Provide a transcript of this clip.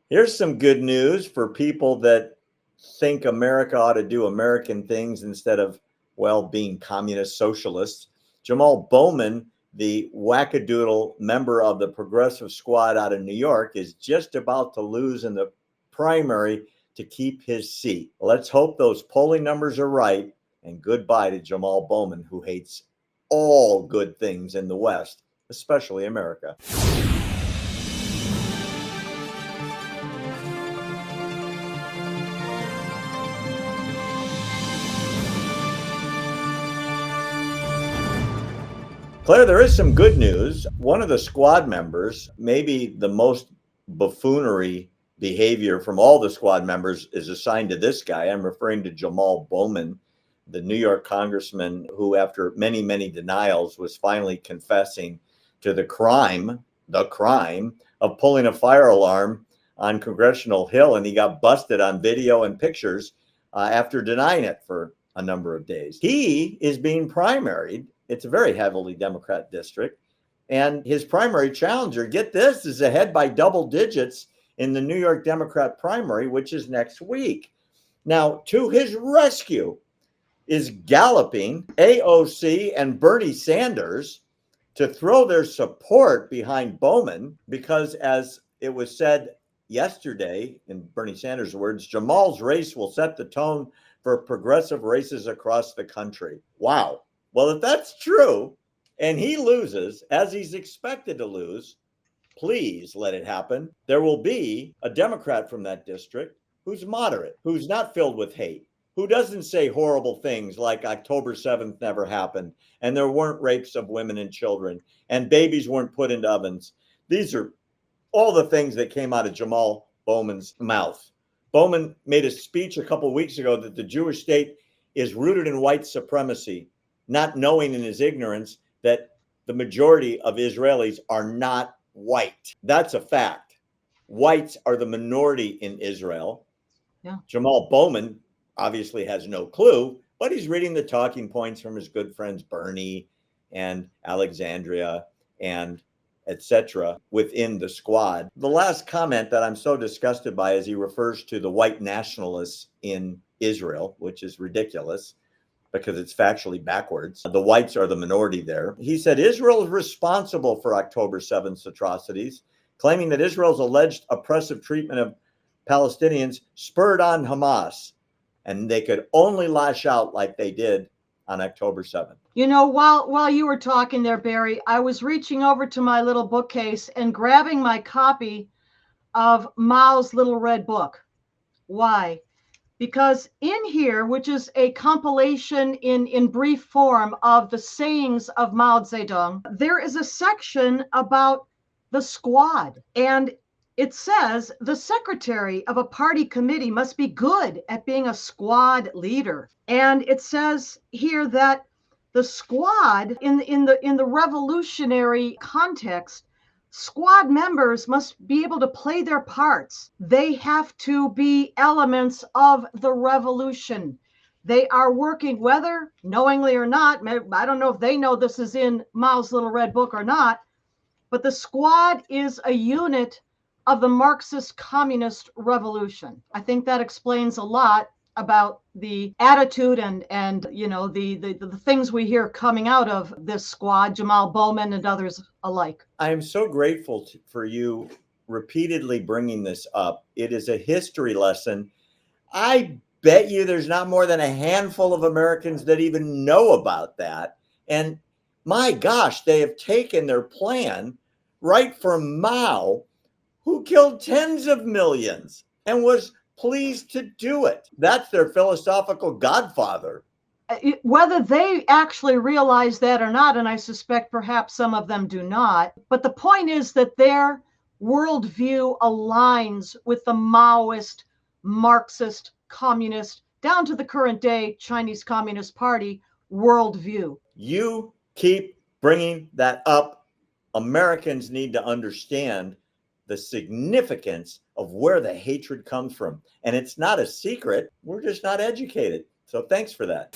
Here's some good news for people that think America ought to do American things instead of, well, being communist socialists. Jamaal Bowman, the wackadoodle member of the Progressive Squad out of New York, is just about to lose in the primary to keep his seat. Let's hope those polling numbers are right. And goodbye to Jamaal Bowman, who hates all good things in the West, especially America. Claire, there is some good news. One of the squad members, maybe the most buffoonery behavior from all the squad members, is assigned to this guy. I'm referring to Jamaal Bowman, the New York congressman who, after many, many denials, was finally confessing to the crime of pulling a fire alarm on Congressional Hill. And he got busted on video and pictures after denying it for a number of days. He is being primaried. It's a very heavily Democrat district. And his primary challenger, get this, is ahead by double digits in the New York Democrat primary, which is next week. Now, to his rescue is galloping AOC and Bernie Sanders to throw their support behind Bowman because, as it was said yesterday, in Bernie Sanders' words, Jamaal's race will set the tone for progressive races across the country. Wow. Well, if that's true and he loses, as he's expected to lose, please let it happen. There will be a Democrat from that district who's moderate, who's not filled with hate, who doesn't say horrible things like October 7th never happened, and there weren't rapes of women and children, and babies weren't put into ovens. These are all the things that came out of Jamaal Bowman's mouth. Bowman made a speech a couple of weeks ago that the Jewish state is rooted in white supremacy, not knowing in his ignorance that the majority of Israelis are not white. That's a fact. Whites are the minority in Israel. Yeah. Jamaal Bowman obviously has no clue, but he's reading the talking points from his good friends Bernie and Alexandria and etc. within the squad. The last comment that I'm so disgusted by is he refers to the white nationalists in Israel, which is ridiculous because it's factually backwards. The whites are the minority there. He said Israel is responsible for October 7th atrocities, claiming that Israel's alleged oppressive treatment of Palestinians spurred on Hamas, and they could only lash out like they did on October 7th. You know, while you were talking there, Barry, I was reaching over to my little bookcase and grabbing my copy of Mao's Little Red Book. Why? Because in here, which is a compilation in brief form of the sayings of Mao Zedong, there is a section about the squad. And it says the secretary of a party committee must be good at being a squad leader. And it says here that the squad in the revolutionary context, squad members must be able to play their parts. They have to be elements of the revolution. They are working, whether knowingly or not. I don't know if they know this is in Mao's Little Red Book or not, but the squad is a unit of the Marxist communist revolution. I think that explains a lot about the attitude and you know the things we hear coming out of this squad, Jamaal Bowman and others alike. I am so grateful for you repeatedly bringing this up. It is a history lesson. I bet you there's not more than a handful of Americans that even know about that. And my gosh, they have taken their plan right from Mao, who killed tens of millions and was pleased to do it. That's their philosophical godfather. Whether they actually realize that or not, and I suspect perhaps some of them do not, but the point is that their worldview aligns with the Maoist, Marxist, communist, down to the current day Chinese Communist Party worldview. You keep bringing that up. Americans need to understand the significance of where the hatred comes from. And it's not a secret. We're just not educated. So thanks for that.